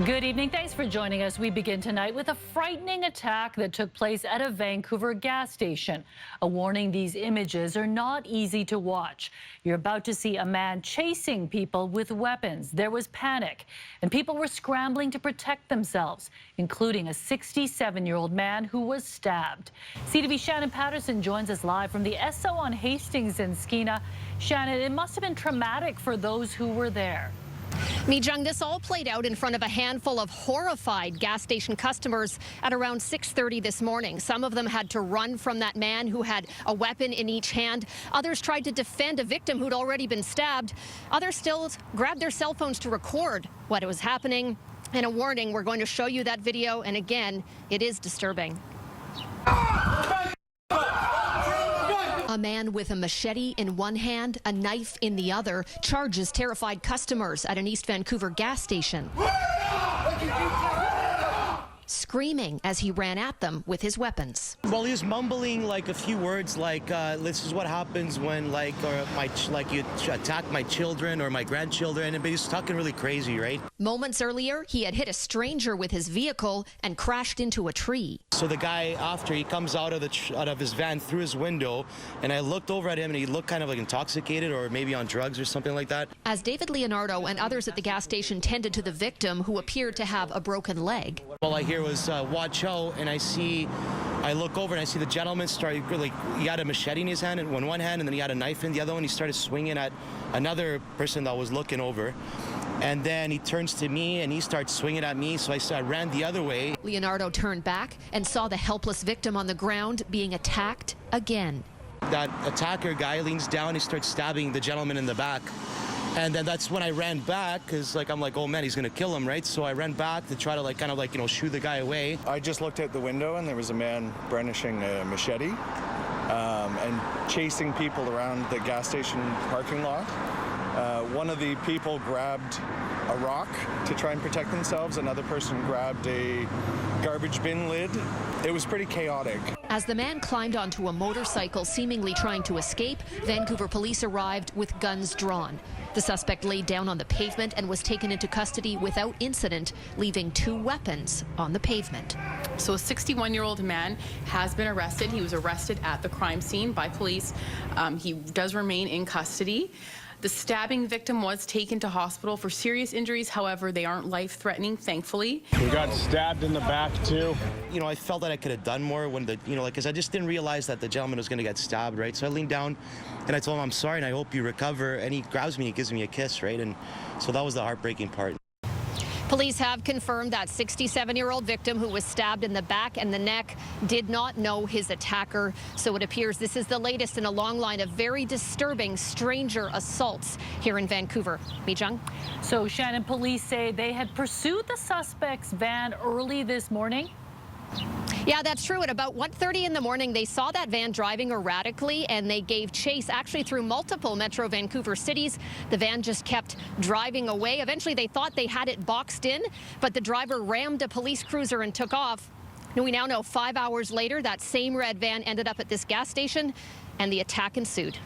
Good evening. Thanks for joining us. We begin tonight with a frightening attack that took place at a Vancouver gas station. A warning, these images are not easy to watch. You're about to see a man chasing people with weapons. There was panic, and people were scrambling to protect themselves, including a 67-year-old man who was stabbed. CTV Shannon Patterson joins us live from the Esso on Hastings in Skeena. Shannon, it must have been traumatic for those who were there. Mijung, this all played out in front of a handful of horrified gas station customers at around 6:30 this morning. Some of them had to run from that man who had a weapon in each hand. Others tried to defend a victim who'd already been stabbed. Others still grabbed their cell phones to record what was happening. And a warning, we're going to show you that video, and again, it is disturbing. A man with a machete in one hand, a knife in the other, charges terrified customers at an East Vancouver gas station, screaming as he ran at them with his weapons. Well, he was mumbling like a few words like, this is what happens when you attack my children or my grandchildren, but he's talking really crazy, right? Moments earlier, he had hit a stranger with his vehicle and crashed into a tree. So the guy, after he comes out of his van through his window, and I looked over at him and he looked kind of like intoxicated or maybe on drugs or something like that. As David Leonardo and others at the gas station tended to the victim, who appeared to have a broken leg. All I hear was watch out, and I look over and I see the gentleman start, like, he had a machete in his hand in one hand and then he had a knife in the other one. He started swinging at another person that was looking over. And then he turns to me and he starts swinging at me, so I ran the other way. Leonardo turned back and saw the helpless victim on the ground being attacked again. That attacker guy leans down, he starts stabbing the gentleman in the back. And then that's when I ran back, because I'm like, oh man, he's gonna kill him, right? So I ran back to try to shoo the guy away. I just looked out the window and there was a man brandishing a machete and chasing people around the gas station parking lot. One of the people grabbed a rock to try and protect themselves. Another person grabbed a garbage bin lid. It was pretty chaotic. As the man climbed onto a motorcycle, seemingly trying to escape, Vancouver police arrived with guns drawn. The suspect laid down on the pavement and was taken into custody without incident, leaving 2 weapons on the pavement. So a 61-year-old man has been arrested. He was arrested at the crime scene by police. He does remain in custody. The stabbing victim was taken to hospital for serious injuries. However, they aren't life-threatening, thankfully. We got stabbed in the back, too. You know, I felt that I could have done more when because I just didn't realize that the gentleman was going to get stabbed, right? So I leaned down and I told him, I'm sorry and I hope you recover. And he grabs me and gives me a kiss, right? And so that was the heartbreaking part. Police have confirmed that 67-year-old victim who was stabbed in the back and the neck did not know his attacker. So it appears this is the latest in a long line of very disturbing stranger assaults here in Vancouver. Mijung? So, Shannon, police say they had pursued the suspect's van early this morning. Yeah, that's true. At about 1:30 in the morning, they saw that van driving erratically, and they gave chase actually through multiple Metro Vancouver cities. The van just kept driving away. Eventually, they thought they had it boxed in, but the driver rammed a police cruiser and took off. And we now know 5 hours later, that same red van ended up at this gas station, and the attack ensued.